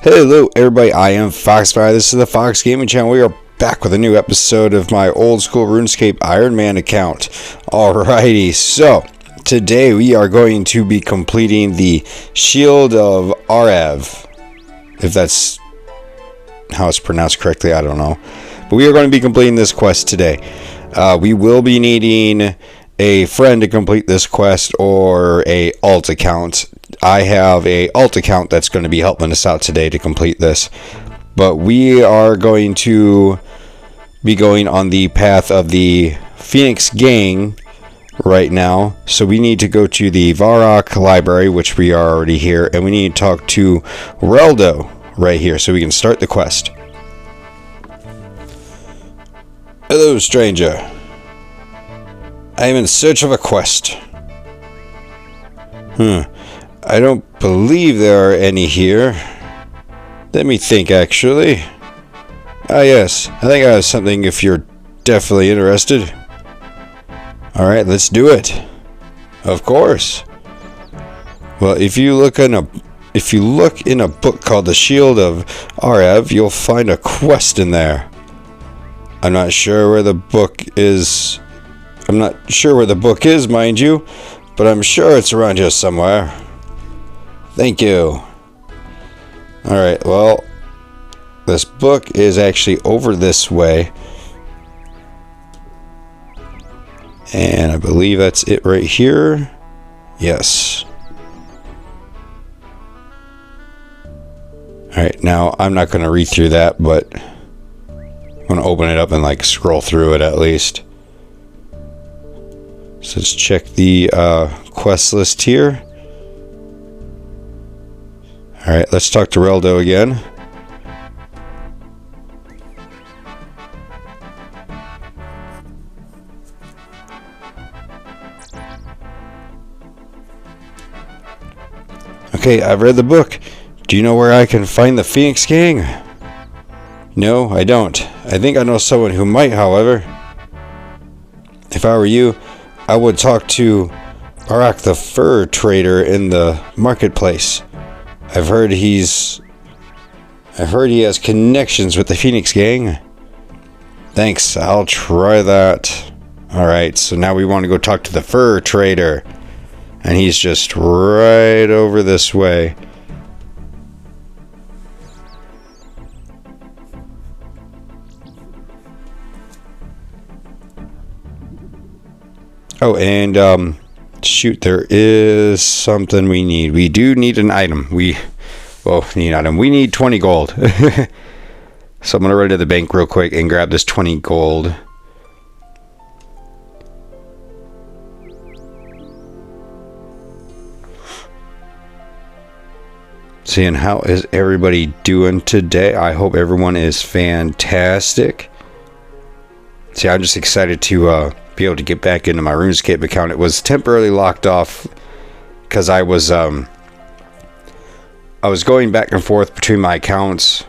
Hello everybody, I am Foxfire. This is the Fox Gaming Channel. We are back with a new episode of my old school RuneScape Ironman account. Alrighty, so today we are going to be completing the Shield of Arev. If that's how it's pronounced correctly, I don't know. But we are going to be completing this quest today. We will be needing a friend to complete this quest or a alt account. I have a alt account that's going to be helping us out today to complete this. But we are going to be going on the path of the Phoenix Gang right now. So we need to go to the Varrock Library, which we are already here. And we need to talk to Reldo right here so we can start the quest. Hello, stranger. I am in search of a quest. I don't believe there are any here. Let me think, actually. Ah, yes. I think I have something if you're definitely interested. Alright, let's do it. Of course. Well, if you look in a book called The Shield of Arev, you'll find a quest in there. I'm not sure where the book is. Mind you, but I'm sure it's around here somewhere. Thank you. Alright, well, this book is actually over this way. And I believe that's it right here. Yes. Alright, now I'm not going to read through that, but I'm going to open it up and scroll through it at least. So let's check the quest list here. Alright, let's talk to Reldo again. Okay, I've read the book. Do you know where I can find the Phoenix Gang? No, I don't. I think I know someone who might, however. If I were you, I would talk to Barak the fur trader in the marketplace. I've heard he has connections with the Phoenix Gang. Thanks, I'll try that. Alright, so now we want to go talk to the fur trader. And he's just right over this way. Oh, and shoot, there is something we need. We do need an item. We need 20 gold. So I'm gonna run to the bank real quick and grab this 20 gold. Seeing how is everybody doing today? I hope everyone is fantastic. See, I'm just excited to be able to get back into my RuneScape account. It was temporarily locked off because I was going back and forth between my accounts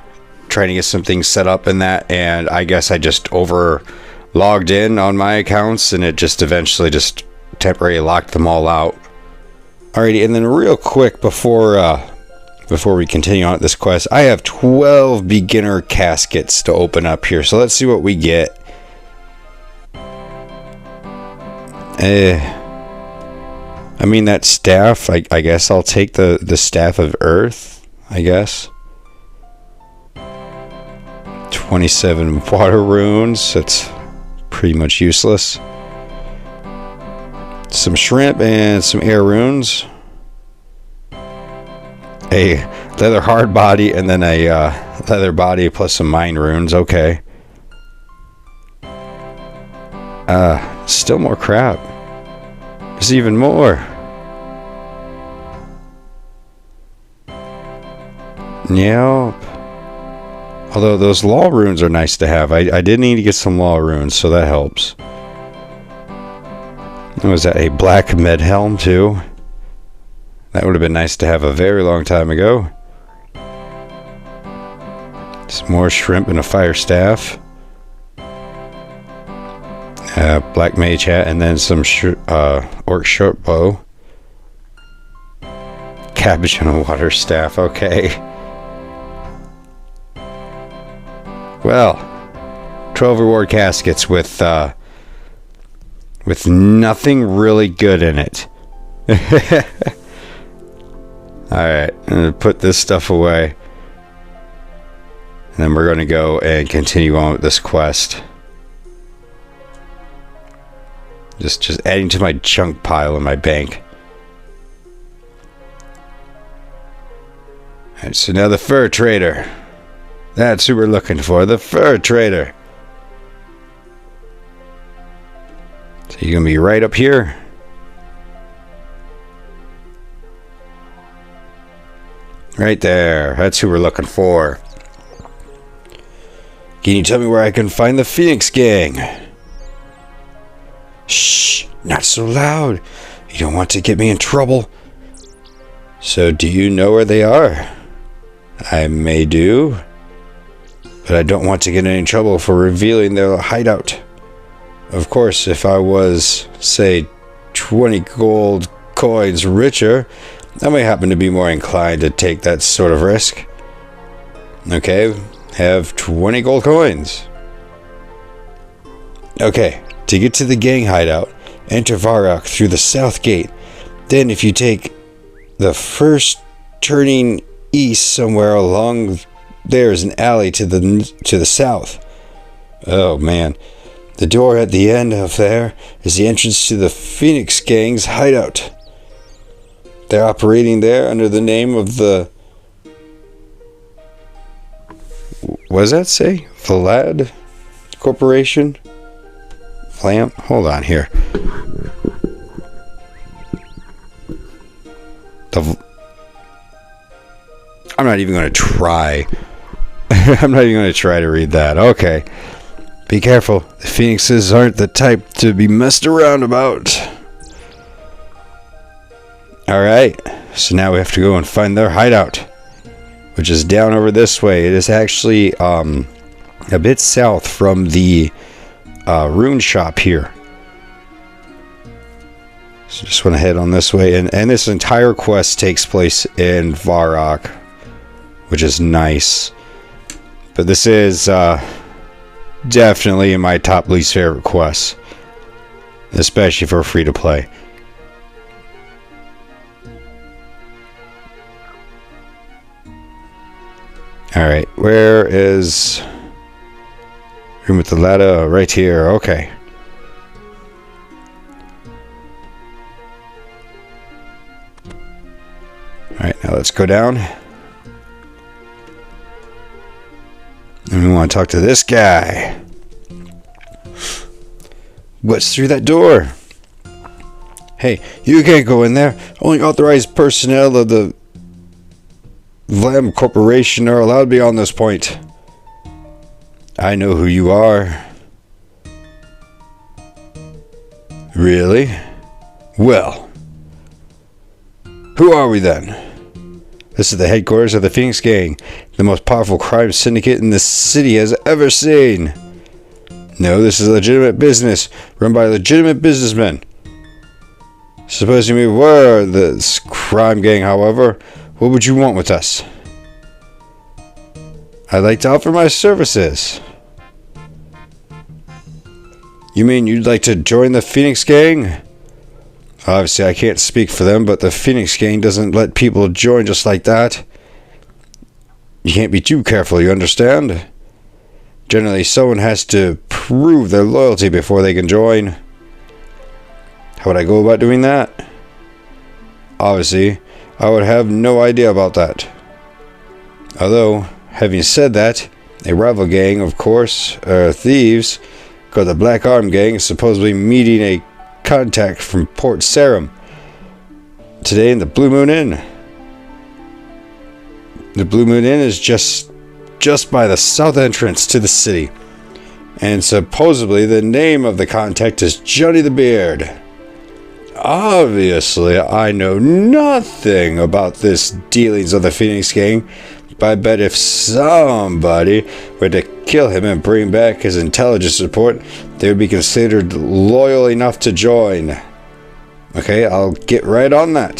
trying to get some things set up and that, and I guess I just over logged in on my accounts and it just eventually just temporarily locked them all out. Alrighty, and then real quick before we continue on with this quest, I have 12 beginner caskets to open up here, so let's see what we get. I mean, that staff, I guess I'll take the Staff of Earth, I guess. 27 water runes, that's pretty much useless. Some shrimp and some air runes. A leather hard body and then a leather body plus some mine runes, okay. Still more crap. There's even more. Yep. Although those law runes are nice to have. I did need to get some law runes, so that helps. Was that a black med helm too? That would have been nice to have a very long time ago. Some more shrimp and a fire staff. Black mage hat, and then some orc short bow. Cabbage and a water staff, okay. Well, 12 reward caskets with nothing really good in it. Alright, I'm going to put this stuff away. And then we're going to go and continue on with this quest. Just adding to my junk pile in my bank. Alright, so now the fur trader. That's who we're looking for, the fur trader. So you're going to be right up here. Right there. That's who we're looking for. Can you tell me where I can find the Phoenix Gang? Shh, not so loud. You don't want to get me in trouble. So do you know where they are? I may do, but I don't want to get in any trouble for revealing their hideout. Of course, if I was, say, 20 gold coins richer, I may happen to be more inclined to take that sort of risk. Okay, have 20 gold coins. Okay, to get to the gang hideout, enter Varrock through the south gate. Then if you take the first turning east somewhere along, there is an alley to the south. Oh man. The door at the end of there is the entrance to the Phoenix Gang's hideout. They're operating there under the name of the... What does that say? Vlad Corporation? Flam? Hold on here. I'm not even going to try. I'm not even going to try to read that. Okay. Be careful. The Phoenixes aren't the type to be messed around about. Alright. So now we have to go and find their hideout, which is down over this way. It is actually a bit south from the rune shop here. So just want to head on this way. And this entire quest takes place in Varrock, which is nice. But this is definitely in my top least favorite quests, especially for free to play. Alright, where is room with the ladder? Right here. Okay. Alright, now let's go down. And we want to talk to this guy. What's through that door? Hey, you can't go in there. Only authorized personnel of the Vlam Corporation are allowed beyond this point. I know who you are. Really? Well, who are we then? This is the headquarters of the Phoenix Gang, the most powerful crime syndicate in the city has ever seen. No, this is a legitimate business, run by legitimate businessmen. Supposing we were this crime gang, however, what would you want with us? I'd like to offer my services. You mean you'd like to join the Phoenix Gang? Obviously, I can't speak for them, but the Phoenix Gang doesn't let people join just like that. You can't be too careful, you understand? Generally, someone has to prove their loyalty before they can join. How would I go about doing that? Obviously, I would have no idea about that. Although, having said that, a rival gang, of course, are thieves, called the Black Arm Gang, is supposedly meeting a contact from Port Sarum today in the Blue Moon Inn. The Blue Moon Inn is just by the south entrance to the city, and supposedly the name of the contact is Johnny the Beard. Obviously, I know nothing about this dealings of the Phoenix Gang, but I bet if somebody were to kill him and bring back his intelligence report, they would be considered loyal enough to join. Okay, I'll get right on that.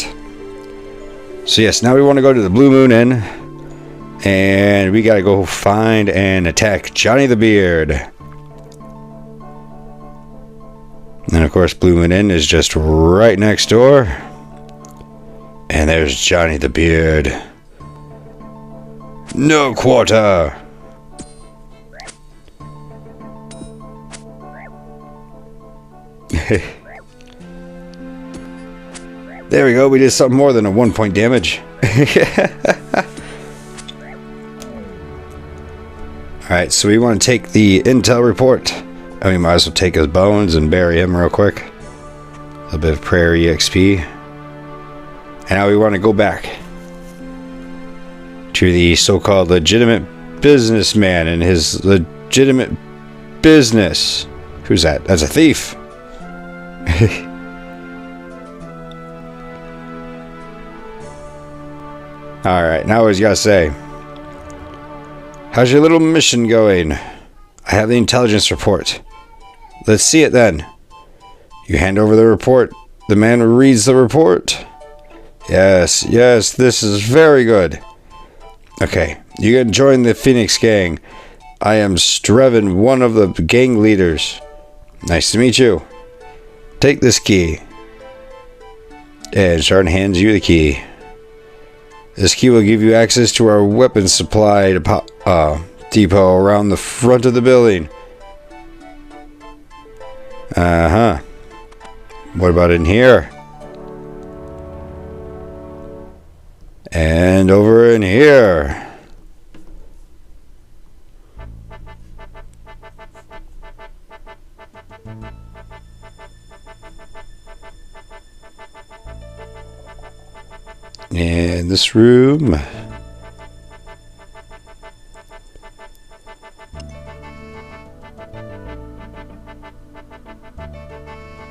So yes, now we want to go to the Blue Moon Inn. And we gotta go find and attack Johnny the Beard. And of course, Bloomin' Inn is just right next door. And there's Johnny the Beard. No quarter! There we go, we did something more than a 1-point damage. Alright, so we want to take the intel report. And we might as well take his bones and bury him real quick. A little bit of prairie XP. And now we want to go back to the so-called legitimate businessman and his legitimate business. Who's that? That's a thief. Alright, now what he's got to say. How's your little mission going? I have the intelligence report. Let's see it then. You hand over the report. The man reads the report. Yes, this is very good. Okay, you can join the Phoenix gang. I am Strevin, one of the gang leaders. Nice to meet you. Take this key. And Sharon hands you the key. This key will give you access to our weapons supply depot around the front of the building. Uh-huh. What about in here? And over in here. In this room.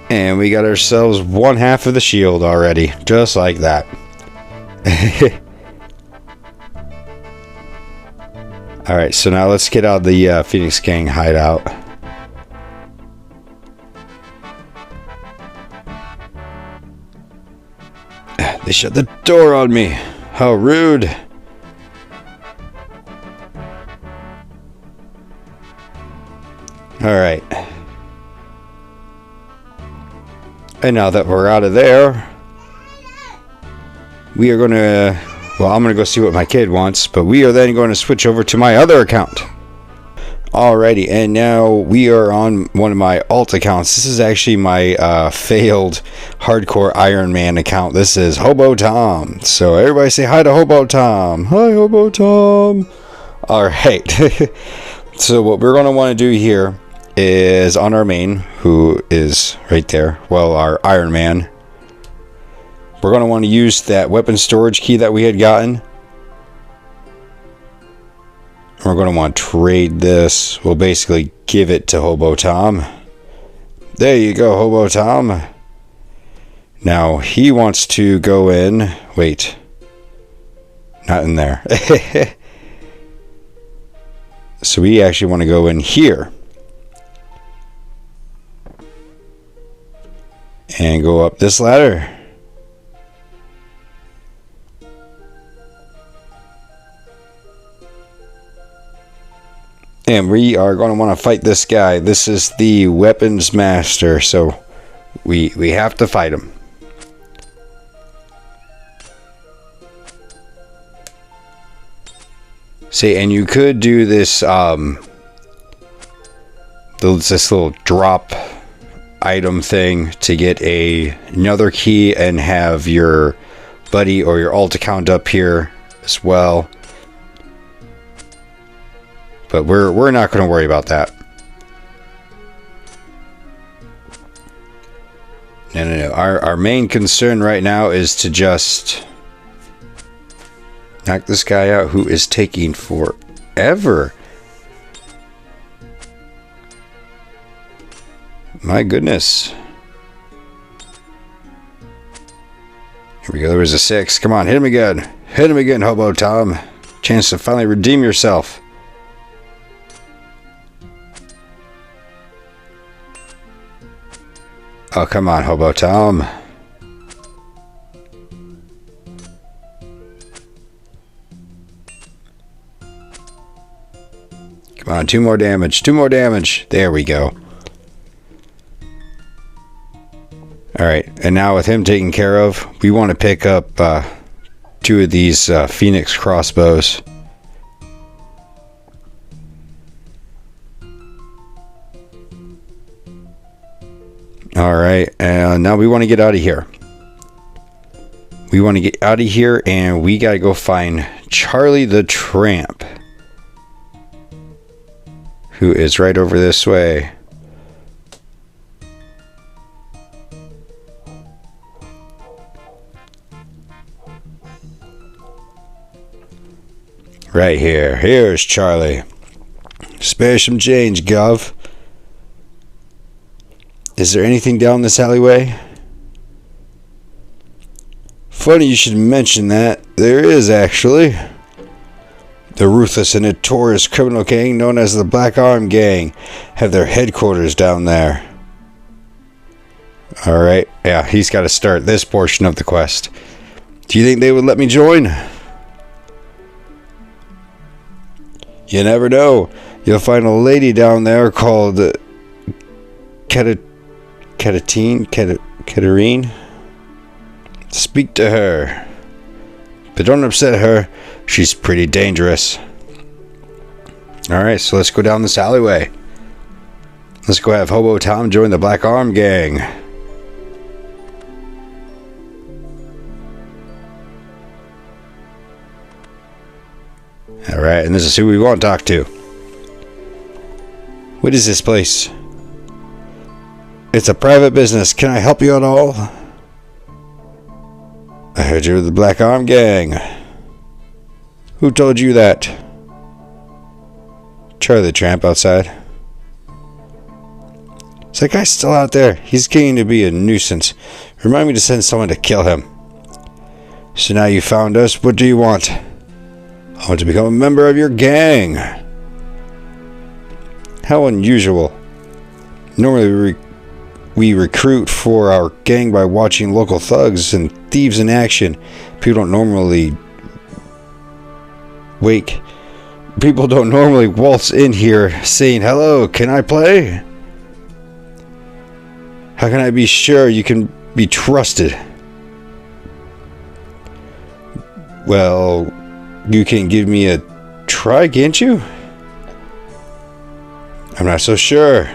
And we got ourselves one half of the shield already. Just like that. Alright, so now let's get out of the Phoenix Gang hideout. They shut the door on me. How rude. Alright. And now that we're out of there, we are going to... Well, I'm going to go see what my kid wants, but we are then going to switch over to my other account. Alrighty, and now we are on one of my alt accounts. This is actually my failed hardcore Ironman account. This is Hobo Tom. So everybody say hi to Hobo Tom. Hi, Hobo Tom. Alright. So what we're going to want to do here is on our main, who is right there, well, our Ironman. We're going to want to use that weapon storage key that we had gotten. We're going to want to trade this. We'll basically give it to Hobo Tom. There you go, Hobo Tom. Now, he wants to go in. Wait. Not in there. So we actually want to go in here. And go up this ladder. And we are going to want to fight this guy. This is the weapons master, so we have to fight him. See, and you could do this this little drop item thing to get another key and have your buddy or your alt account up here as well. But we're not going to worry about that. No. Our main concern right now is to just knock this guy out who is taking forever. My goodness. Here we go. There was a 6. Come on, hit him again. Hit him again, Hobo Tom. Chance to finally redeem yourself. Oh, come on, Hobo Tom. Come on, 2 more damage. 2 more damage. There we go. Alright, and now with him taken care of, we want to pick up 2 of these Phoenix crossbows. Alright, and now we want to get out of here. We want to get out of here, and we got to go find Charlie the Tramp, who is right over this way. Right here. Here's Charlie. Spare some change, Gov. Is there anything down this alleyway? Funny you should mention that. There is, actually. The ruthless and notorious criminal gang known as the Black Arm Gang have their headquarters down there. Alright, yeah, he's got to start this portion of the quest. Do you think they would let me join? You never know. You'll find a lady down there called Katarine. Speak to her. But don't upset her. She's pretty dangerous. Alright, so let's go down this alleyway. Let's go have Hobo Tom join the Black Arm Gang. Alright, and this is who we want to talk to. What is this place? It's a private business. Can I help you at all? I heard you were the Black Arm Gang. Who told you that? Charlie the Tramp outside. Is that guy still out there? He's getting to be a nuisance. Remind me to send someone to kill him. So now you found us. What do you want? I want to become a member of your gang. How unusual. Normally we recruit for our gang by watching local thugs and thieves in action. People don't normally waltz in here saying, "Hello, can I play?" How can I be sure you can be trusted? Well, you can give me a try, can't you? I'm not so sure.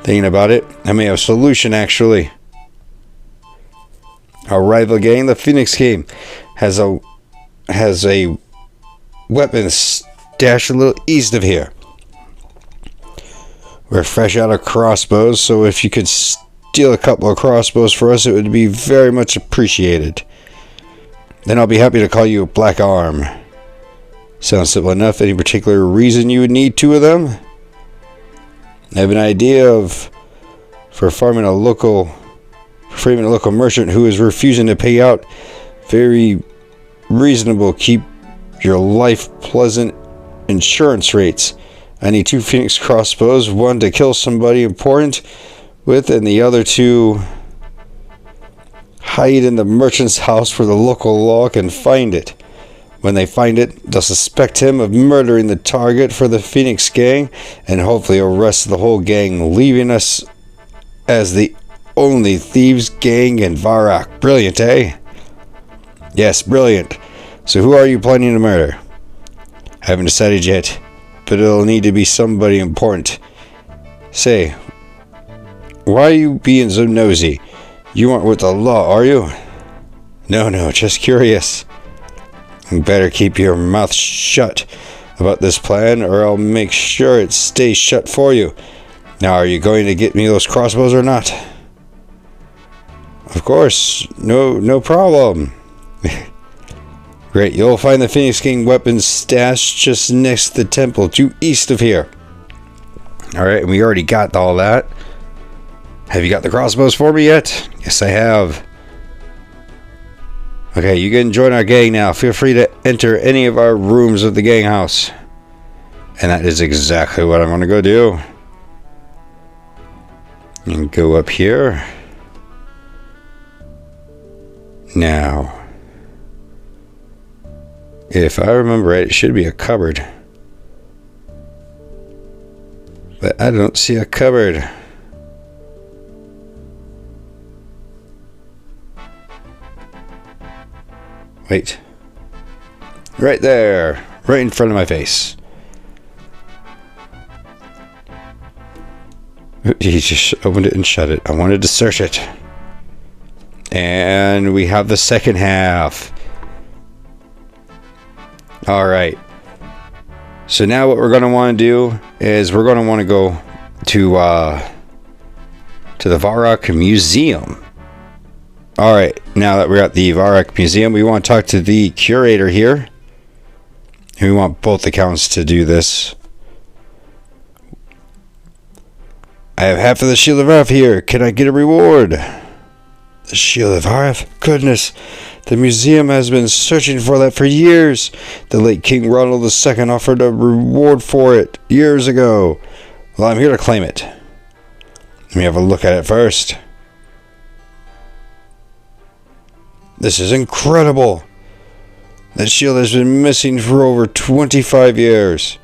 Thinking about it, I may have a solution, actually. Our rival gang, the Phoenix Gang, has a weapon stashed a little east of here. We're fresh out of crossbows, so if you could steal a couple of crossbows for us, it would be very much appreciated. Then I'll be happy to call you a Black Arm. Sounds simple enough. Any particular reason you would need 2 of them? I have an idea for farming a local merchant who is refusing to pay out very reasonable, keep your life pleasant insurance rates. I need 2 Phoenix crossbows, one to kill somebody important with, and the other to hide in the merchant's house where the local law can find it. When they find it, they'll suspect him of murdering the target for the Phoenix Gang and hopefully arrest the whole gang, leaving us as the only thieves gang in Varrock. Brilliant, eh? Yes, brilliant. So who are you planning to murder? Haven't decided yet, but it'll need to be somebody important. Say, why are you being so nosy? You aren't with the law, are you? No, just curious. You better keep your mouth shut about this plan, or I'll make sure it stays shut for you. Now, are you going to get me those crossbows or not? Of course, no problem. Great, you'll find the Phoenix King weapons stashed just next to the temple, due east of here. Alright, we already got all that. Have you got the crossbows for me yet? Yes, I have. Okay, you can join our gang now. Feel free to enter any of our rooms of the gang house. And that is exactly what I'm going to go do. And go up here. Now, if I remember right, it should be a cupboard. But I don't see a cupboard. Wait. Right there. Right in front of my face. He just opened it and shut it. I wanted to search it. And we have the second half. Alright. So now what we're going to want to do is we're going to want to go to the Varrock Museum. Alright, now that we're at the Varrock Museum, we want to talk to the curator here. We want both accounts to do this. I have half of the Shield of Arf here. Can I get a reward? The Shield of Arf? Goodness. The museum has been searching for that for years. The late King Ronald II offered a reward for it years ago. Well, I'm here to claim it. Let me have a look at it first. This is incredible. That shield has been missing for over 25 years.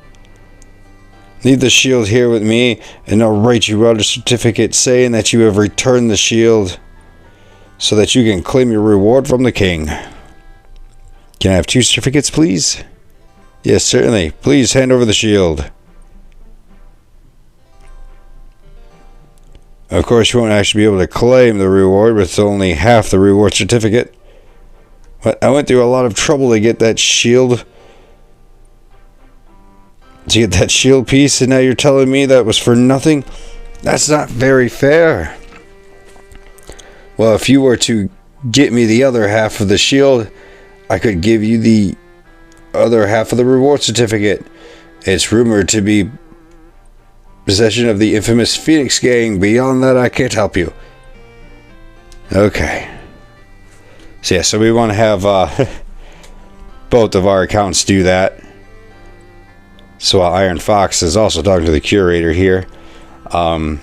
Leave the shield here with me, and I'll write you out a certificate saying that you have returned the shield, so that you can claim your reward from the king. Can I have 2 certificates, please? Yes, certainly. Please hand over the shield. Of course, you won't actually be able to claim the reward with only half the reward certificate. But I went through a lot of trouble to get that shield. To get that shield piece, and now you're telling me that was for nothing? That's not very fair. Well, if you were to get me the other half of the shield, I could give you the other half of the reward certificate. It's rumored to be possession of the infamous Phoenix Gang. Beyond that, I can't help you. Okay. So yeah, so we want to have both of our accounts do that. So while Iron Fox is also talking to the curator here, what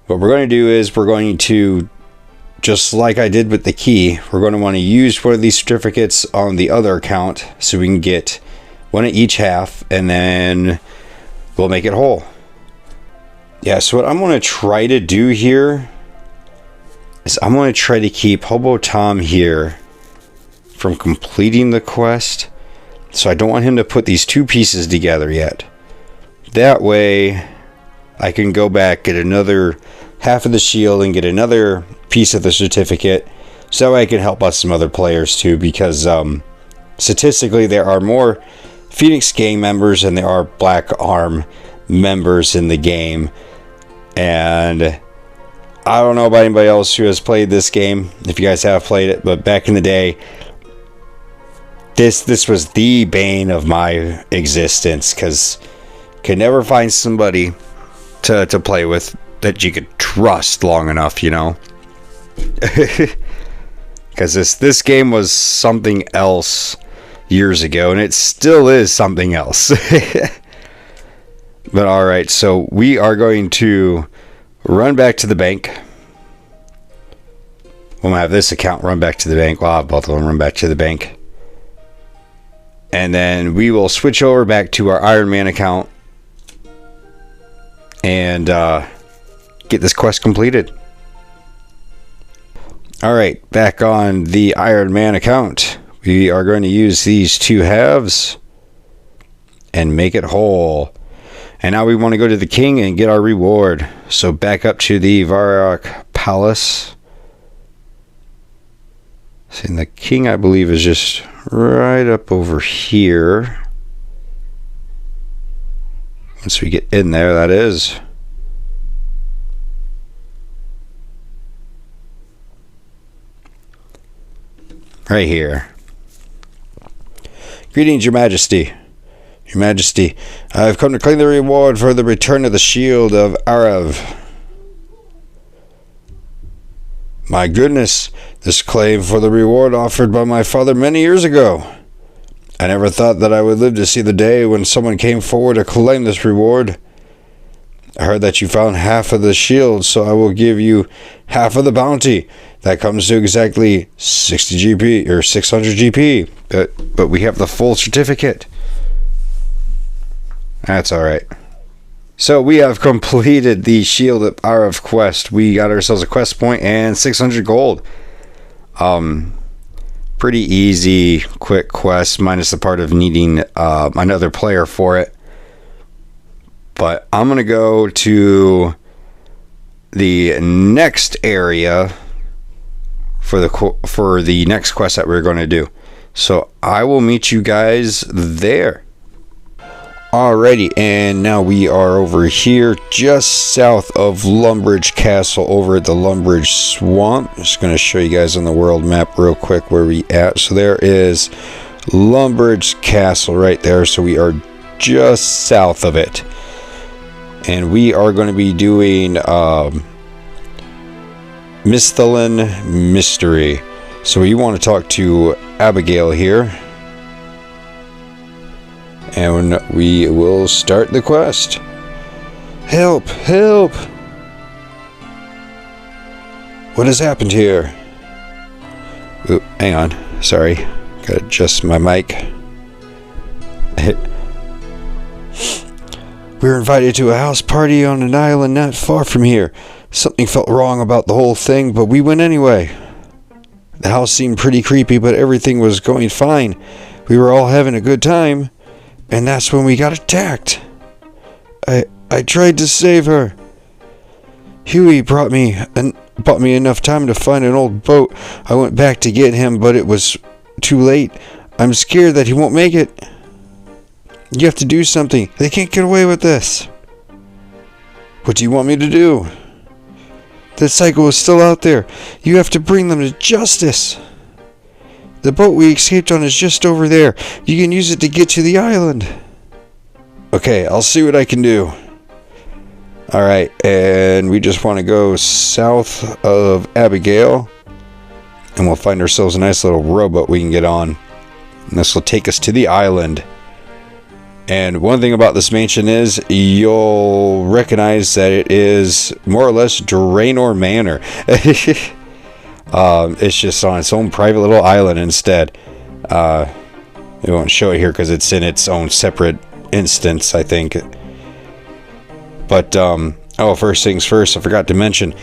we're going to do is we're going to, just like I did with the key, we're going to want to use one of these certificates on the other account so we can get one at each half, and then we'll make it whole. Yeah, so what I'm going to try to do here is I'm going to try to keep Hobo Tom here from completing the quest. So I don't want him to put these 2 pieces together yet. That way I can go back, get another half of the shield, and get another piece of the certificate. So that way I can help out some other players too, because statistically there are more Phoenix Gang members than there are Black Arm members in the game. And I don't know about anybody else who has played this game, if you guys have played it, but back in the day, this was the bane of my existence, because could never find somebody to play with that you could trust long enough, you know. Because this game was something else years ago, and it still is something else. But alright, so we are going to run back to the bank. We'll have this account run back to the bank. We'll have both of them run back to the bank. And then we will switch over back to our Ironman account and get this quest completed. Alright, back on the Ironman account. We are going to use these 2 halves and make it whole. And now we want to go to the king and get our reward. So back up to the Varrock Palace. And the king, I believe, is just right up over here. Once we get in there, that is. Right here. Greetings, Your Majesty. Your Majesty, I have come to claim the reward for the return of the Shield of Arav. My goodness, this claim for the reward offered by my father many years ago. I never thought that I would live to see the day when someone came forward to claim this reward. I heard that you found half of the shield, so I will give you half of the bounty. That comes to exactly 60 GP, or 600 GP. But we have the full certificate. That's alright. So we have completed the Shield of RF quest. We got ourselves a quest point and 600 gold. Pretty easy, quick quest, minus the part of needing another player for it. But I'm gonna go to the next area for the next quest that we're going to do. So I will meet you guys there. Alrighty, and now we are over here just south of Lumbridge Castle over at the Lumbridge Swamp. I'm just going to show you guys on the world map real quick where we at. So there is Lumbridge Castle right there. So we are just south of it. And we are going to be doing Misthalin Mystery. So we want to talk to Abigail here. And we will start the quest. Help! Help! What has happened here? Oop, hang on. Sorry. Gotta adjust my mic. We were invited to a house party on an island not far from here. Something felt wrong about the whole thing, but we went anyway. The house seemed pretty creepy, but everything was going fine. We were all having a good time. And that's when we got attacked. I tried to save her. Huey bought me enough time to find an old boat. I went back to get him, but it was too late. I'm scared that he won't make it. You have to do something. They can't get away with this. What do you want me to do? The psycho is still out there. You have to bring them to justice. The boat we escaped on is just over there. You can use it to get to the island. Okay, I'll see what I can do. Alright, and we just want to go south of Abigail. And we'll find ourselves a nice little rowboat we can get on. And this will take us to the island. And one thing about this mansion is you'll recognize that it is more or less Draenor Manor. It's just on its own private little island instead. It won't show it here because it's in its own separate instance, I think. But, first things first, I forgot to mention,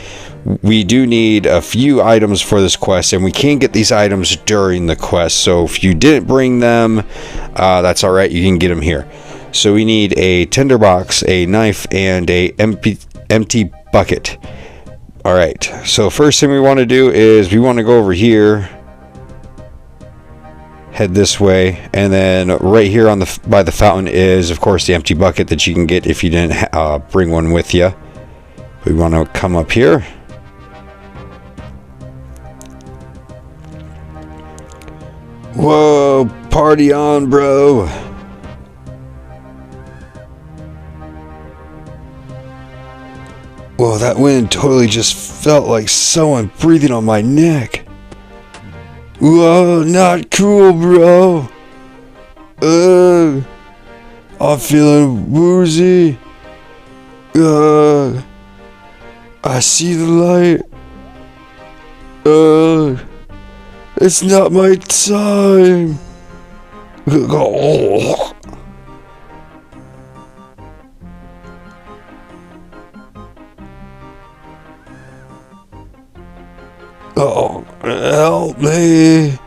we do need a few items for this quest, and we can get these items during the quest. So if you didn't bring them, that's alright, you can get them here. So we need a tinderbox, a knife, and a empty bucket. Alright, so first thing we want to do is we want to go over here, head this way, and then right here on by the fountain is of course the empty bucket that you can get if you didn't bring one with you. We want to come up here. Whoa, party on, bro. Whoa, that wind totally just felt like someone breathing on my neck. Whoa, not cool, bro. I'm feeling woozy. I see the light. It's not my time. Oh, help me.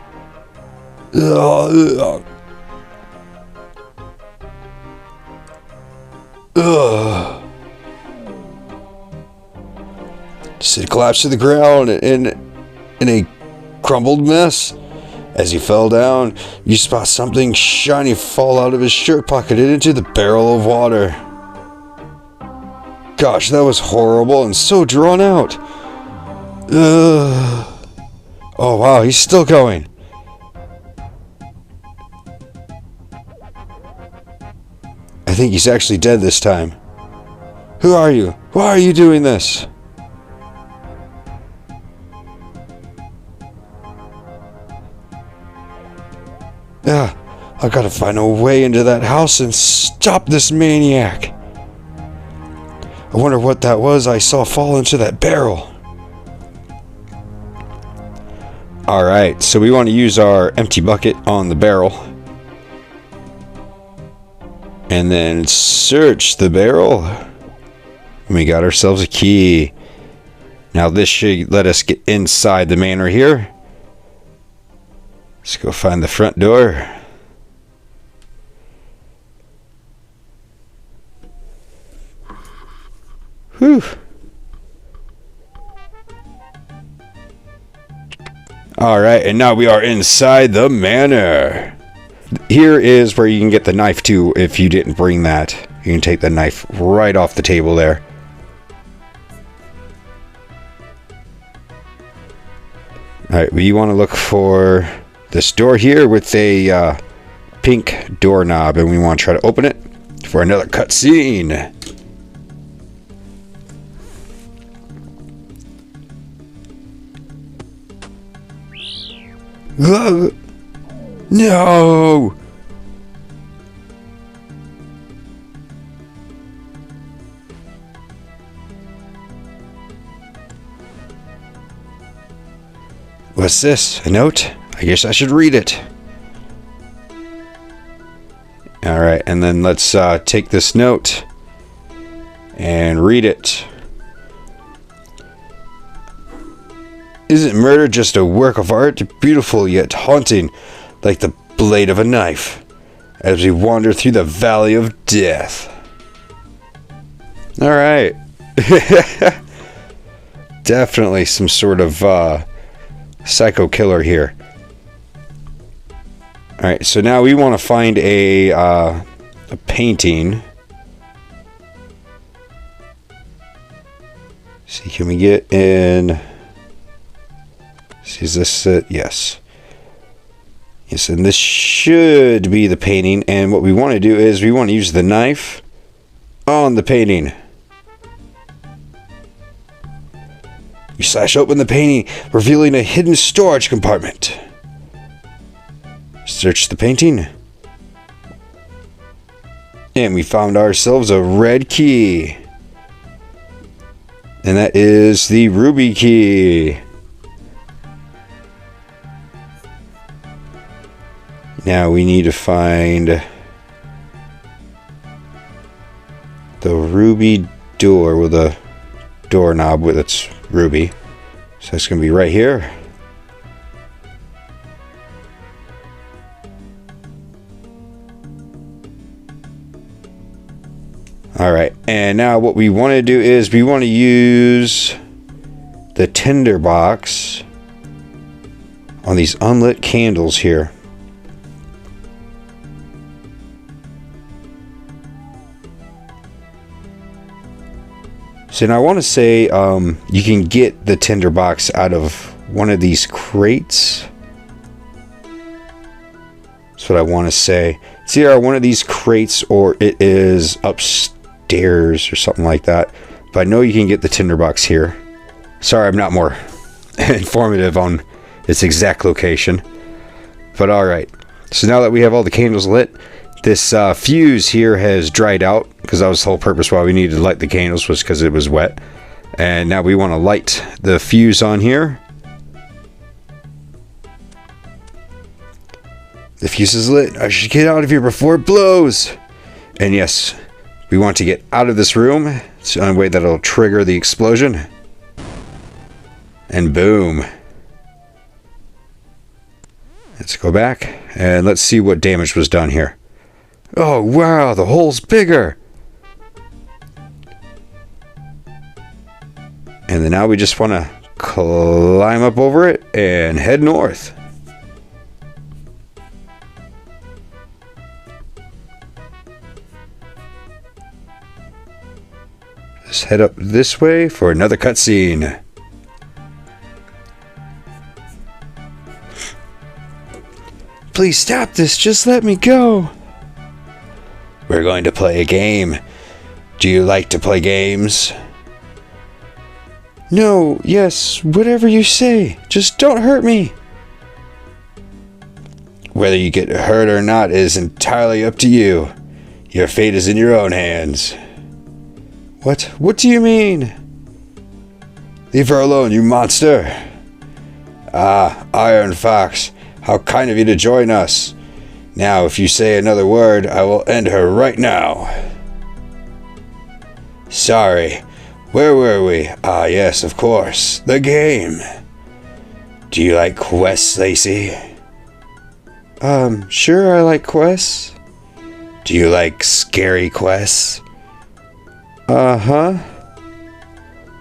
Sid collapsed to the ground in a crumbled mess. As he fell down, you spot something shiny fall out of his shirt pocket and into the barrel of water. Gosh, that was horrible and so drawn out. Oh wow, he's still going. I think he's actually dead this time. Who are you? Why are you doing this? I've got to find a way into that house and stop this maniac. I wonder what that was I saw fall into that barrel. Alright, so we want to use our empty bucket on the barrel. And then search the barrel. We got ourselves a key. Now this should let us get inside the manor here. Let's go find the front door. Whew. Alright, and now we are inside the manor. Here is where you can get the knife too if you didn't bring that. You can take the knife right off the table there. Alright, we want to look for this door here with a pink doorknob, and we want to try to open it for another cutscene. No! What's this? A note? I guess I should read it. Alright, and then let's take this note and read it. Isn't murder just a work of art, beautiful yet haunting, like the blade of a knife, as we wander through the valley of death? Alright. Definitely some sort of psycho killer here. Alright, so now we want to find a painting. See, can we get in? See, is this it? Yes. Yes, and this should be the painting. And what we want to do is we want to use the knife on the painting. We slash open the painting, revealing a hidden storage compartment. Search the painting. And we found ourselves a red key. And that is the ruby key. Now we need to find the ruby door with a doorknob with its ruby. So it's going to be right here. Alright, and now what we want to do is we want to use the tinder box on these unlit candles here. So now I want to say you can get the tinder box out of one of these crates. That's what I want to say. It's either one of these crates or it is upstairs or something like that. But I know you can get the tinder box here. Sorry, I'm not more informative on its exact location. But alright. So now that we have all the candles lit, this fuse here has dried out, because that was the whole purpose why we needed to light the candles, was because it was wet. And now we want to light the fuse on here. The fuse is lit. I should get out of here before it blows. And yes, we want to get out of this room. It's the only way that it'll trigger the explosion. And boom. Let's go back and let's see what damage was done here. Oh wow, the hole's bigger. And then now we just want to climb up over it and head north. Just head up this way for another cutscene. Please stop this, just let me go. We're going to play a game. Do you like to play games? No, yes, whatever you say. Just don't hurt me. Whether you get hurt or not is entirely up to you. Your fate is in your own hands. What? What do you mean? Leave her alone, you monster. Ah, Iron Fox, how kind of you to join us. Now, if you say another word, I will end her right now. Sorry, Where were we? Ah, yes, of course. The game. Do you like quests, Lacey? Sure, I like quests. Do you like scary quests? Uh-huh.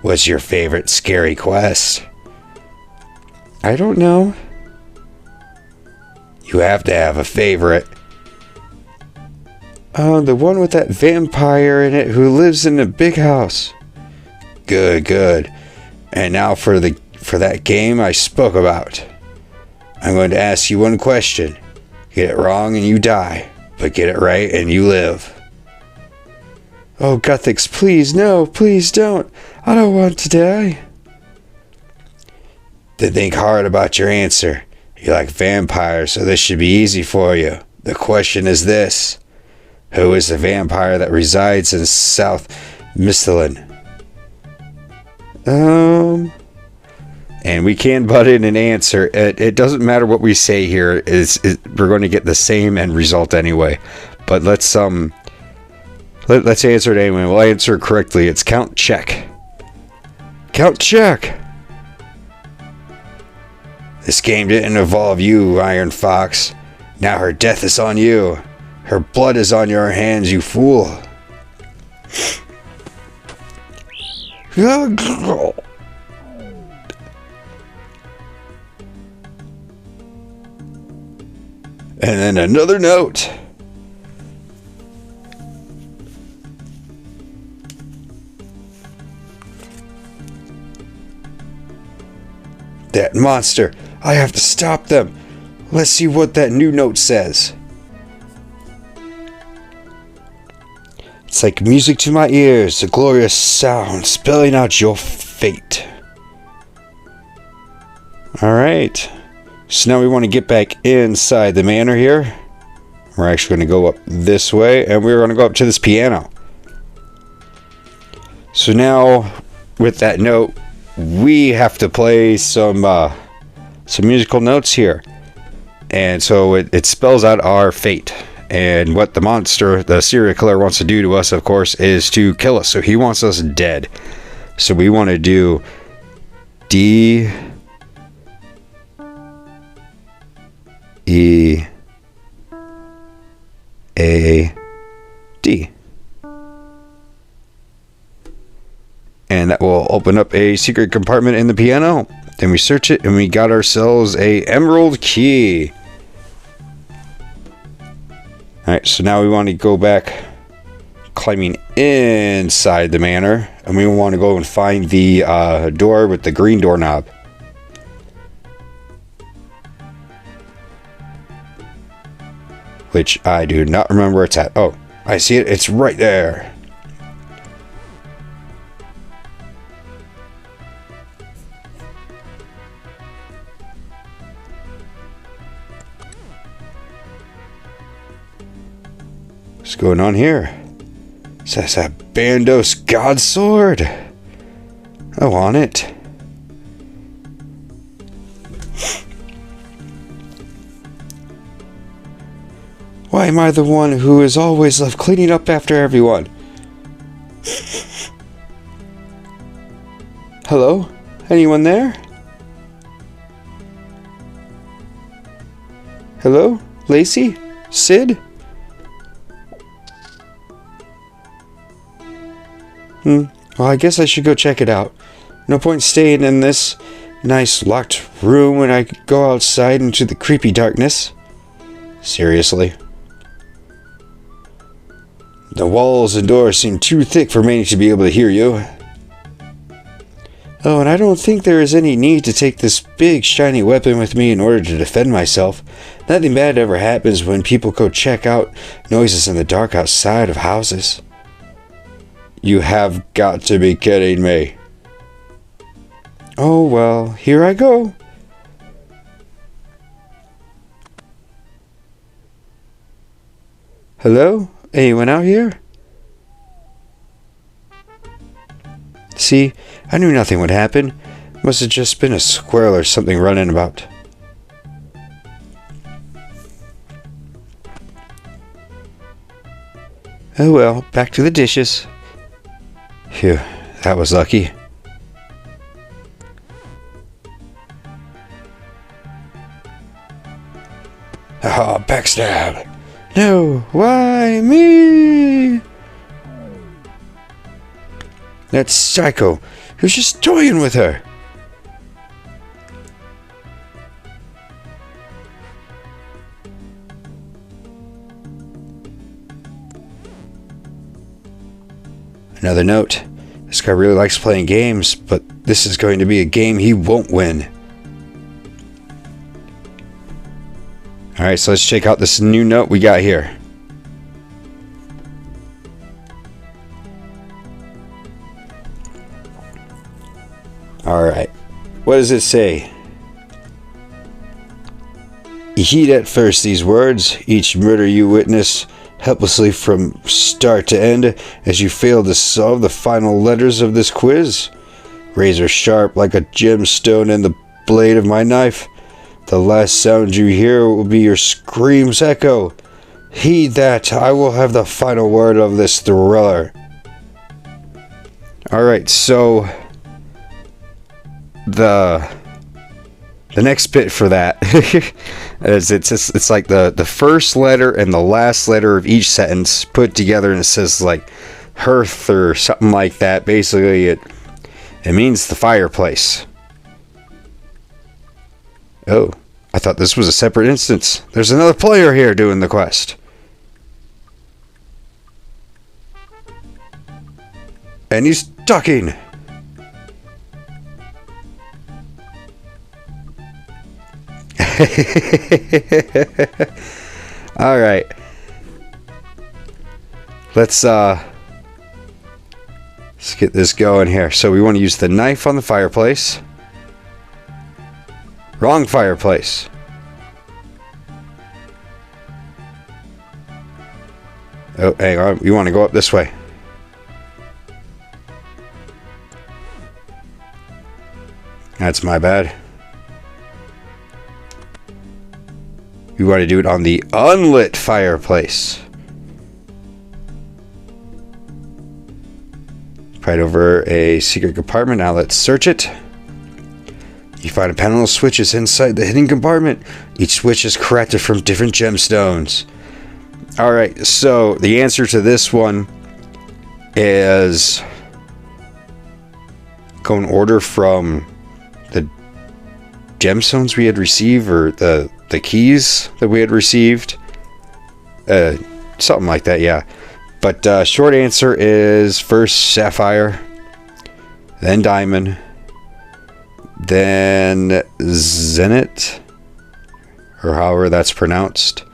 What's your favorite scary quest? I don't know. You have to have a favorite. The one with that vampire in it who lives in a big house. Good, good. And now for that game I spoke about. I'm going to ask you one question. Get it wrong and you die, but get it right and you live. Oh, Guthix, please, no, please don't. I don't want to die. Then think hard about your answer. You like vampires, so this should be easy for you. The question is this. Who is the vampire that resides in South Misthalin? And we can butt in an answer. It doesn't matter what we say here. We're going to get the same end result anyway. But let's answer it anyway. We'll answer it correctly. It's Count Check. Count Check. This game didn't involve you, Iron Fox. Now her death is on you. Her blood is on your hands, you fool. And then another note. That monster. I have to stop them. Let's see what that new note says. It's like music to my ears, a glorious sound spelling out your fate. Alright. So now we want to get back inside the manor here. We're actually going to go up this way, and we're going to go up to this piano. So now, with that note, we have to play some musical notes here. And so it spells out our fate. And what the monster, the serial killer, wants to do to us, of course, is to kill us. So he wants us dead. So we want to do D, E, A, D. And that will open up a secret compartment in the piano. Then we search it and we got ourselves a emerald key. Alright, so now we want to go back climbing inside the manor. And we want to go and find the door with the green doorknob. Which I do not remember where it's at. Oh, I see it. It's right there. What's going on here? That's a Bandos God Sword. I want it. Why am I the one who is always left cleaning up after everyone? Hello? Anyone there? Hello? Lacey? Sid? Well, I guess I should go check it out. No point staying in this nice locked room when I could go outside into the creepy darkness. Seriously? The walls and doors seem too thick for me to be able to hear you. Oh, and I don't think there is any need to take this big shiny weapon with me in order to defend myself. Nothing bad ever happens when people go check out noises in the dark outside of houses. You have got to be kidding me. Oh, well, here I go. Hello? Anyone out here? See, I knew nothing would happen. Must have just been a squirrel or something running about. Oh well, back to the dishes. Phew, That was lucky. Oh, backstab. No, why me? That psycho who's just toying with her. Another note. This guy really likes playing games, but this is going to be a game he won't win. Alright, so let's check out this new note we got here. Alright, what does it say? You heed at first these words, each murder you witness helplessly from start to end as you fail to solve the final letters of this quiz. Razor sharp like a gemstone in the blade of my knife. The last sound you hear will be your scream's echo. Heed that, I will have the final word of this thriller. Alright, so the next bit for that is it's like the first letter and the last letter of each sentence put together, and it says like hearth or something like that. Basically it means the fireplace. Oh, I thought this was a separate instance. There's another player here doing the quest. And he's talking. All right. Let's get this going here. So we want to use the knife on the fireplace. Wrong fireplace. Oh, hang on. You want to go up this way. That's my bad. We want to do it on the unlit fireplace. Right over a secret compartment. Now let's search it. You find a panel of switches inside the hidden compartment. Each switch is crafted from different gemstones. Alright, so the answer to this one is go in order from the gemstones we had received, or the keys that we had received. Something like that, yeah. But short answer is first sapphire, then diamond, then zenith, or however that's pronounced,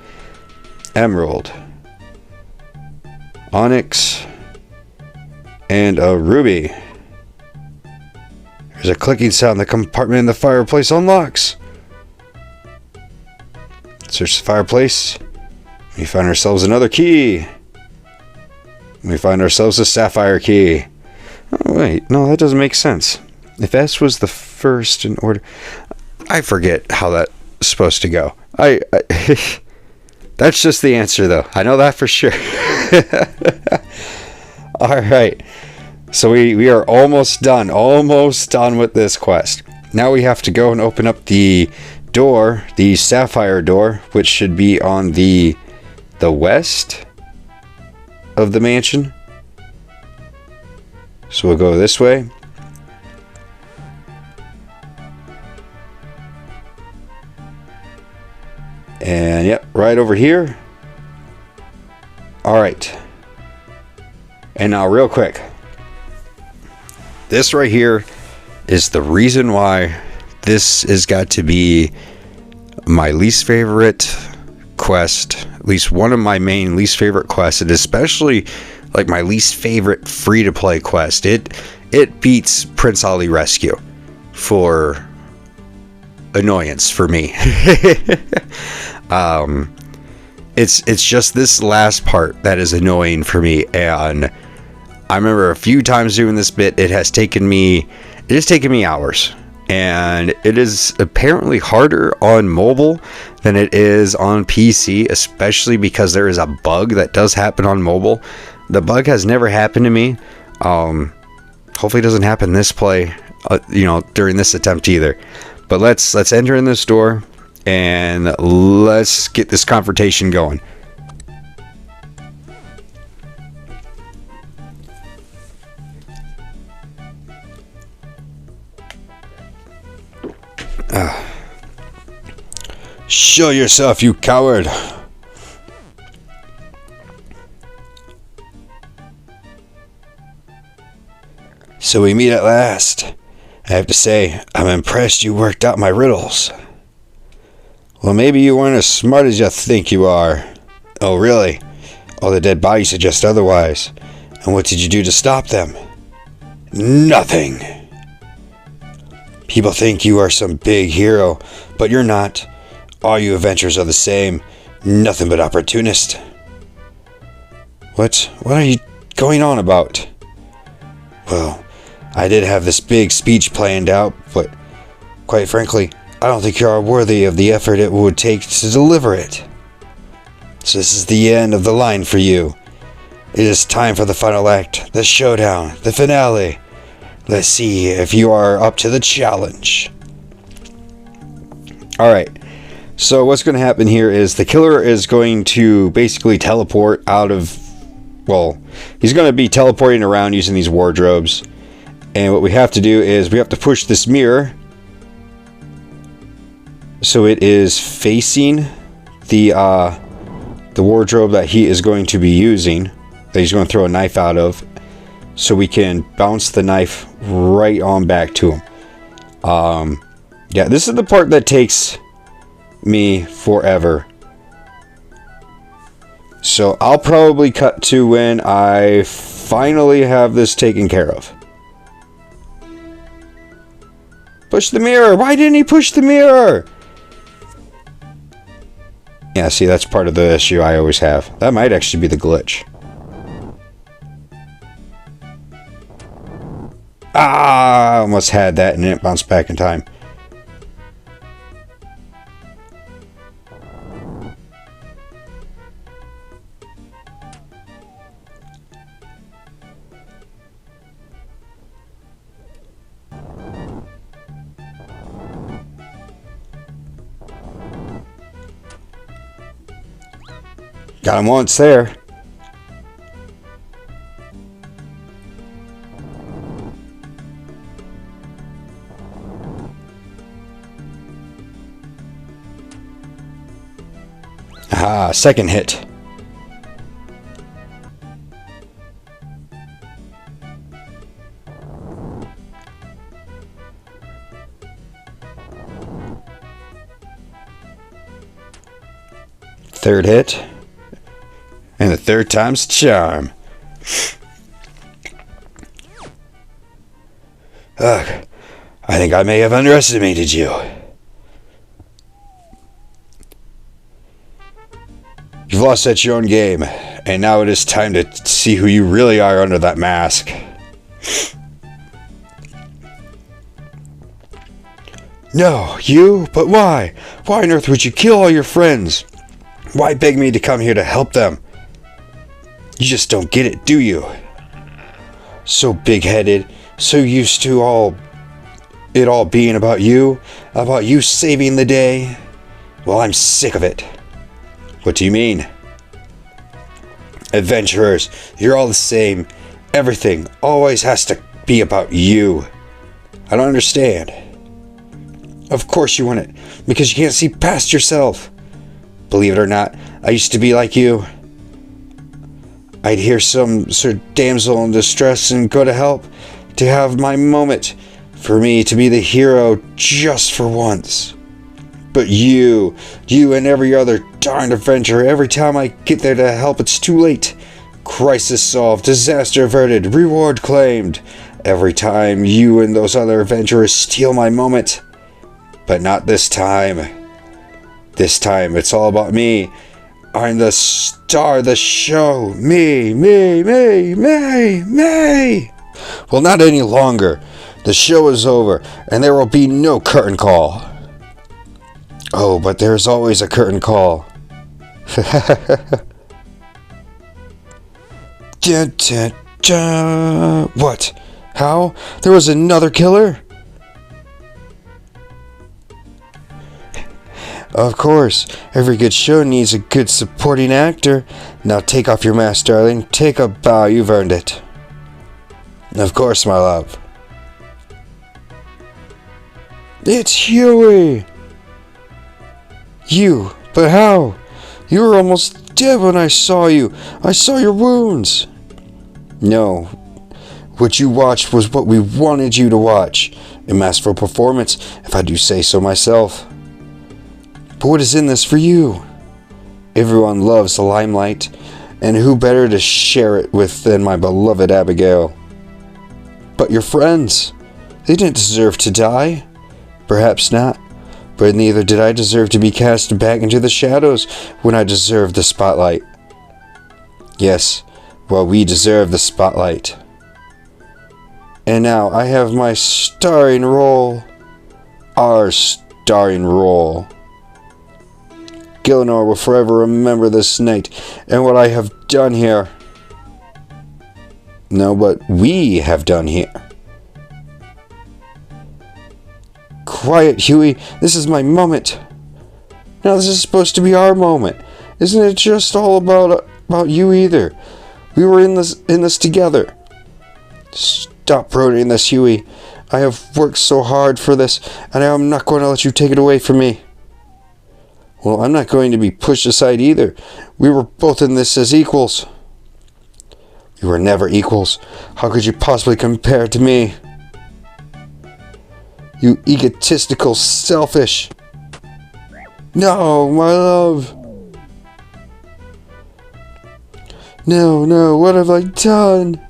emerald, onyx, and a ruby. There's a clicking sound. The compartment in the fireplace unlocks. Search the fireplace. We find ourselves another key. We find ourselves a sapphire key. Oh, wait. No, that doesn't make sense. If S was the first in order... I forget how that's supposed to go. That's just the answer, though. I know that for sure. Alright. So we are almost done. Almost done with this quest. Now we have to go and open up the door, the sapphire door, which should be on the west of the mansion. So we'll go this way. And yep, right over here. Alright. And now real quick. This right here is the reason why this has got to be my least favorite quest. At least one of my main least favorite quests. And especially like my least favorite free-to-play quest. It beats Prince Ali Rescue for annoyance for me. It's just this last part that is annoying for me. And I remember a few times doing this bit, it has taken me hours. And it is apparently harder on mobile than it is on PC, especially because there is a bug that does happen on mobile. The bug has never happened to me. Hopefully it doesn't happen this play, during this attempt either. But let's enter in this door and let's get this confrontation going. Show yourself, you coward. So we meet at last. I have to say, I'm impressed you worked out my riddles. Well, maybe you weren't as smart as you think you are. Oh, really? All the dead bodies suggest otherwise. And what did you do to stop them? Nothing. People think you are some big hero, but you're not. All you adventurers are the same. Nothing but opportunists. What are you going on about? Well, I did have this big speech planned out, but quite frankly, I don't think you are worthy of the effort it would take to deliver it. So this is the end of the line for you. It is time for the final act, the showdown, the finale. Let's see if you are up to the challenge. Alright, so what's going to happen here is the killer is going to basically teleport out of, he's going to be teleporting around using these wardrobes. And what we have to do is we have to push this mirror so it is facing the wardrobe that he is going to be using, that he's going to throw a knife out of, so we can bounce the knife right on back to him. Yeah, this is the part that takes me forever. So I'll probably cut to when I finally have this taken care of. Push the mirror! Why didn't he push the mirror? Yeah, see, that's part of the issue I always have. That might actually be the glitch. Ah, I almost had that and it bounced back in time. Got him once there. Ah, second hit. Third hit. And the third time's the charm. Ugh, I think I may have underestimated you. You've lost at your own game, and now it is time to see who you really are under that mask. No, you? But why? Why on earth would you kill all your friends? Why beg me to come here to help them? You just don't get it, do you? So big-headed, so used to it all being about you saving the day. Well, I'm sick of it. What do you mean? Adventurers, you're all the same. Everything always has to be about you. I don't understand. Of course you want it, because you can't see past yourself. Believe it or not, I used to be like you. I'd hear some sort of damsel in distress and go to help, to have my moment, for me to be the hero just for once. But you and every other darned adventurer, every time I get there to help, it's too late. Crisis solved, disaster averted, reward claimed. Every time you and those other adventurers steal my moment. But not this time. This time it's all about me. I'm the star of the show. Me. Well, not any longer. The show is over, and there will be no curtain call. Oh, but there's always a curtain call. What? How? There was another killer? Of course, every good show needs a good supporting actor. Now take off your mask, darling. Take a bow, you've earned it. Of course, my love. It's Huey! You? But how? You were almost dead when I saw you. I saw your wounds. No. What you watched was what we wanted you to watch. A masterful performance, if I do say so myself. But what is in this for you? Everyone loves the limelight, and who better to share it with than my beloved Abigail? But your friends, they didn't deserve to die. Perhaps not, but neither did I deserve to be cast back into the shadows when I deserved the spotlight. Yes, well, we deserve the spotlight. And now I have my starring role. Our starring role. Gillinor will forever remember this night and what I have done here. No, what we have done here. Quiet, Huey. This is my moment. Now this is supposed to be our moment. Isn't it just all about you either? We were in this together. Stop promoting this, Huey. I have worked so hard for this, and I am not going to let you take it away from me. Well, I'm not going to be pushed aside either. We were both in this as equals. We were never equals. How could you possibly compare to me? You egotistical, selfish. No, my love. No, what have I done?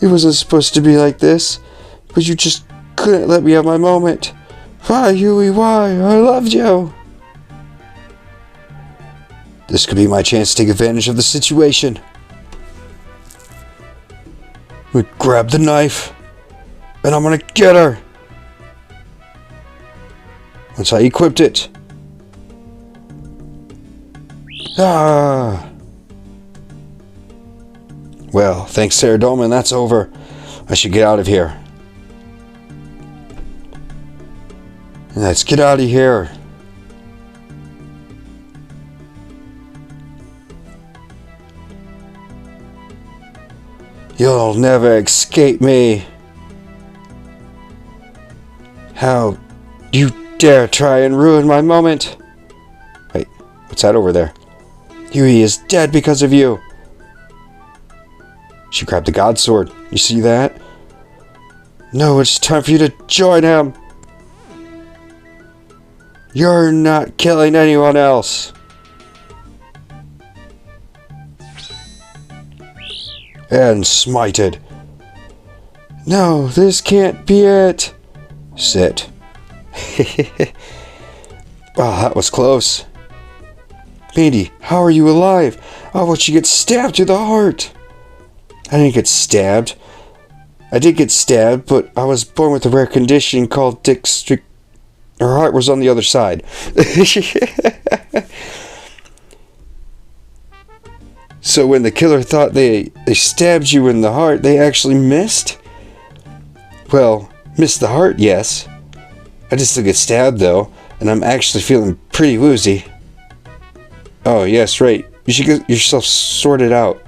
It wasn't supposed to be like this, but you just couldn't let me have my moment. Why, Huey, why? I loved you. This could be my chance to take advantage of the situation. We grab the knife, and I'm gonna get her. Once I equipped it. Ah. Well, thanks, Sarah Dolman, that's over. I should get out of here. Let's get out of here. You'll never escape me. How you dare try and ruin my moment? Wait, what's that over there? Huey is dead because of you. She grabbed the god sword. You see that? No, it's time for you to join him. You're not killing anyone else. And smited. No, this can't be it. Sit. Wow, that was close. Mandy, how are you alive? Oh, but you get stabbed through the heart. I didn't get stabbed. I did get stabbed, but I was born with a rare condition called dextric. Her heart was on the other side. So when the killer thought they stabbed you in the heart, they actually missed? Well, missed the heart, yes. I just still get stabbed, though, and I'm actually feeling pretty woozy. Oh, yes, right. You should get yourself sorted out.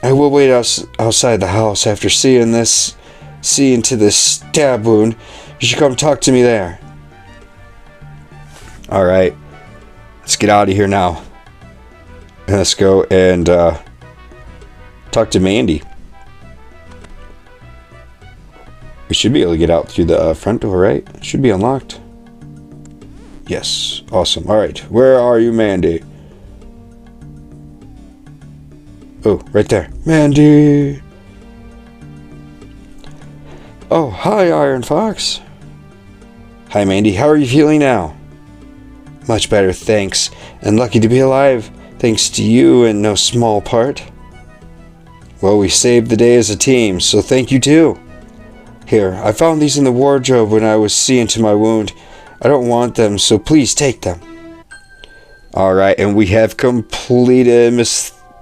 I will wait outside the house after seeing to this stab wound. You should come talk to me there. Alright. Let's get out of here now. And let's go and talk to Mandy. We should be able to get out through the front door, right? It should be unlocked. Yes. Awesome. Alright. Where are you, Mandy? Oh, right there. Mandy! Oh, hi, Iron Fox. Hi, Mandy. How are you feeling now? Much better, thanks. And lucky to be alive, thanks to you in no small part. Well, we saved the day as a team, so thank you too. Here, I found these in the wardrobe when I was seeing to my wound. I don't want them, so please take them. Alright, and we have completed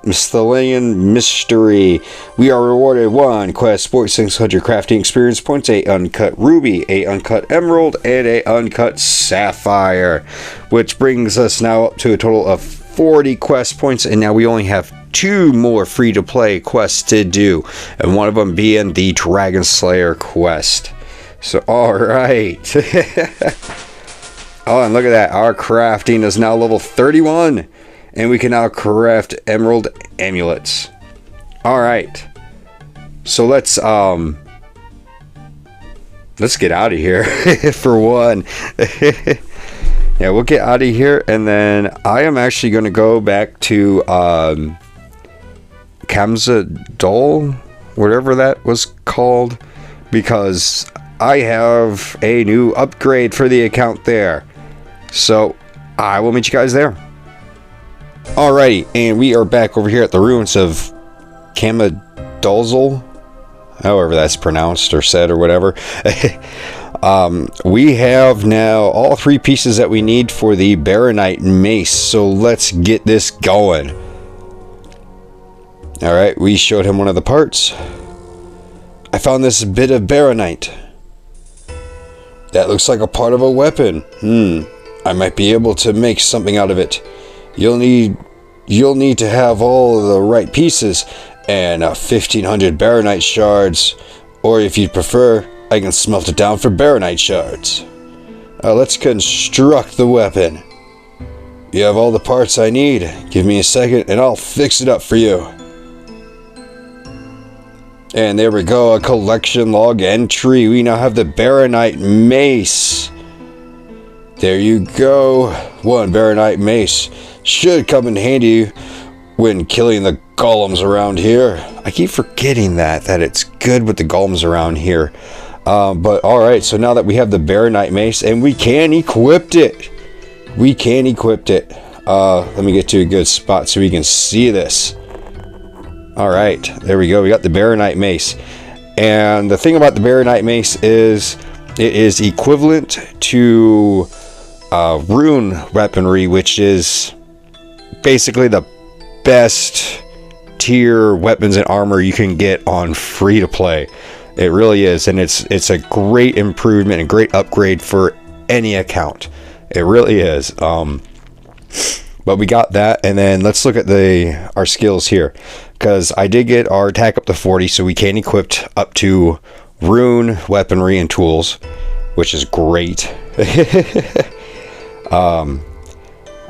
Miscellaneous Mystery. We are rewarded 1 Quest Sport 600 Crafting Experience Points, a Uncut Ruby, a Uncut Emerald, and a Uncut Sapphire, which brings us now up to a total of 40 quest points, and now we only have 2 more free-to-play quests to do, and one of them being the Dragon Slayer quest. So, alright. Oh, and look at that. Our crafting is now level 31. And we can now craft emerald amulets. Alright. So let's get out of here for one. Yeah, we'll get out of here, and then I am actually going to go back to Kamza Dol, whatever that was called, because I have a new upgrade for the account there. So I will meet you guys there. Alrighty, and we are back over here at the ruins of Kamadolzul, however that's pronounced or said or whatever. We have now all 3 pieces that we need for the Baronite mace, so let's get this going. Alright, we showed him one of the parts. I found this bit of Baronite. That looks like a part of a weapon. I might be able to make something out of it. You'll need to have all the right pieces and 1,500 Baronite shards, or if you'd prefer, I can smelt it down for Baronite shards. Let's construct the weapon. You have all the parts I need. Give me a second and I'll fix it up for you. And there we go, a collection log entry. We now have the Baronite mace. There you go. 1 Baronite mace. Should come in handy when killing the golems around here. I keep forgetting that it's good with the golems around here. But alright, so now that we have the Baronite mace, and we can equip it. Let me get to a good spot so we can see this. Alright, there we go. We got the Baronite mace. And the thing about the Baronite mace is it is equivalent to rune weaponry, which is basically the best tier weapons and armor you can get on free to play. It really is, and it's a great improvement and great upgrade for any account. It really is. But we got that, and then let's look at our skills here, because I did get our attack up to 40, so we can equip up to rune weaponry and tools, which is great.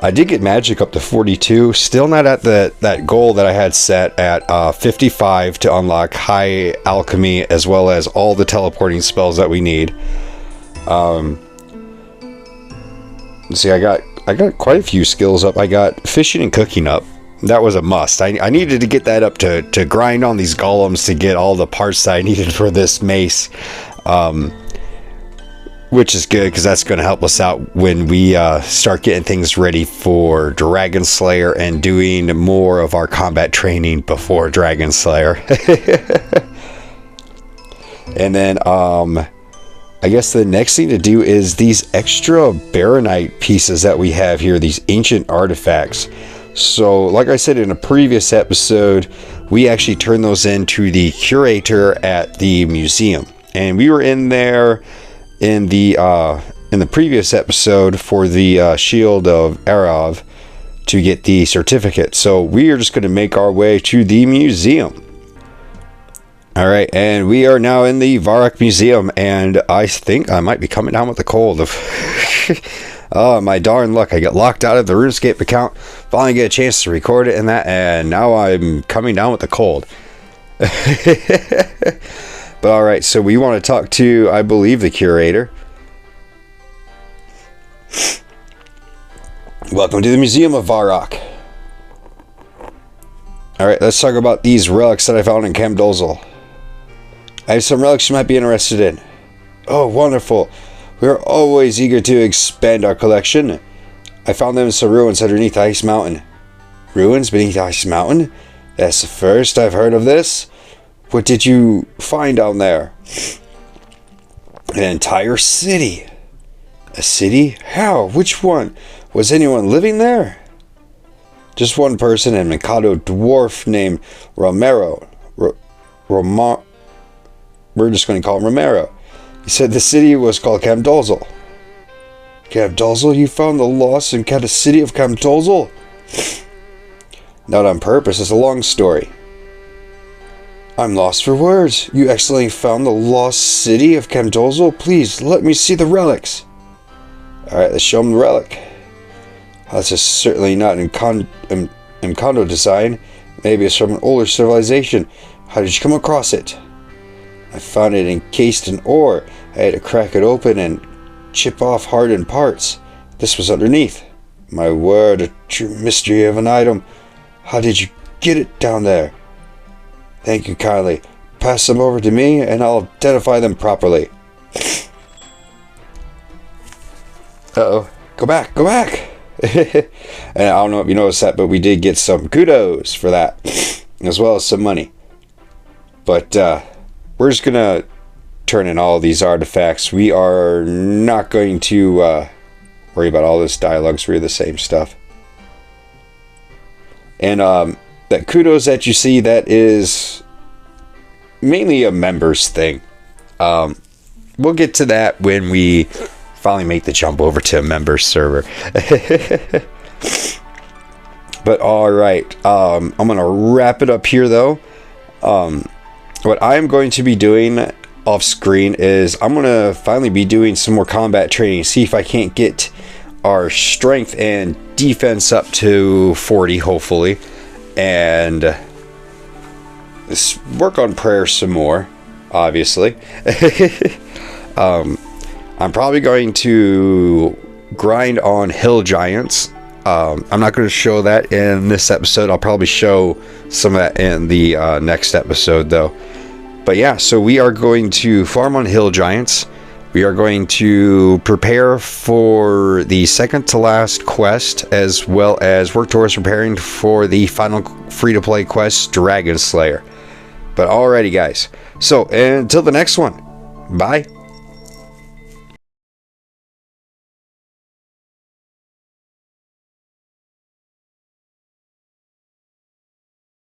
I did get magic up to 42. Still not at that goal that I had set at 55 to unlock high alchemy, as well as all the teleporting spells that we need. See, I got quite a few skills up. I got fishing and cooking up. That was a must. I needed to get that up to grind on these golems to get all the parts that I needed for this mace. Which is good, because that's going to help us out when we start getting things ready for Dragon Slayer and doing more of our combat training before Dragon Slayer. And then I guess the next thing to do is these extra Baronite pieces that we have here, these ancient artifacts. So like I said in a previous episode, we actually turned those into the curator at the museum, and we were in there in the previous episode for the Shield of Arav to get the certificate. So we are just going to make our way to the museum. Alright, and we are now in the Varrock Museum, and I think I might be coming down with the cold. Oh, my darn luck. I got locked out of the RuneScape account, finally get a chance to record it and now I'm coming down with the cold. But alright, so we want to talk to, I believe, the curator. Welcome to the Museum of Varrock. Alright, let's talk about these relics that I found in Kamdolzul. I have some relics you might be interested in. Oh, wonderful. We are always eager to expand our collection. I found them in some ruins underneath Ice Mountain. Ruins beneath Ice Mountain? That's the first I've heard of this. What did you find down there? An entire city. A city? How? Which one? Was anyone living there? Just one person, a Mikado dwarf named Romero. We're just going to call him Romero. He said the city was called Camdolzal. Camdolzal? You found the lost and kept a city of Camdolzal? Not on purpose, it's a long story. I'm lost for words. You accidentally found the lost city of Camdolzal? Please, let me see the relics. Alright, let's show him the relic. That's just certainly not Encanto design. Maybe it's from an older civilization. How did you come across it? I found it encased in ore. I had to crack it open and chip off hardened parts. This was underneath. My word, a true mystery of an item. How did you get it down there? Thank you kindly. Pass them over to me and I'll identify them properly. Uh-oh. Go back. And I don't know if you noticed that, but we did get some kudos for that, as well as some money. But we're just gonna turn in all these artifacts. We are not going to worry about all this dialogue, because we're the same stuff. And that kudos that you see, that is mainly a members thing. We'll get to that when we finally make the jump over to a members server. But alright, I'm gonna wrap it up here though. What I'm going to be doing off screen is I'm gonna finally be doing some more combat training, see if I can't get our strength and defense up to 40 hopefully, and let's work on prayer some more, obviously. I'm probably going to grind on hill giants. I'm not going to show that in this episode. I'll probably show some of that in the next episode though. But yeah, so we are going to farm on hill giants. We are going to prepare for the second to last quest, as well as work towards preparing for the final free-to-play quest, Dragon Slayer. But alrighty guys, so until the next one, bye.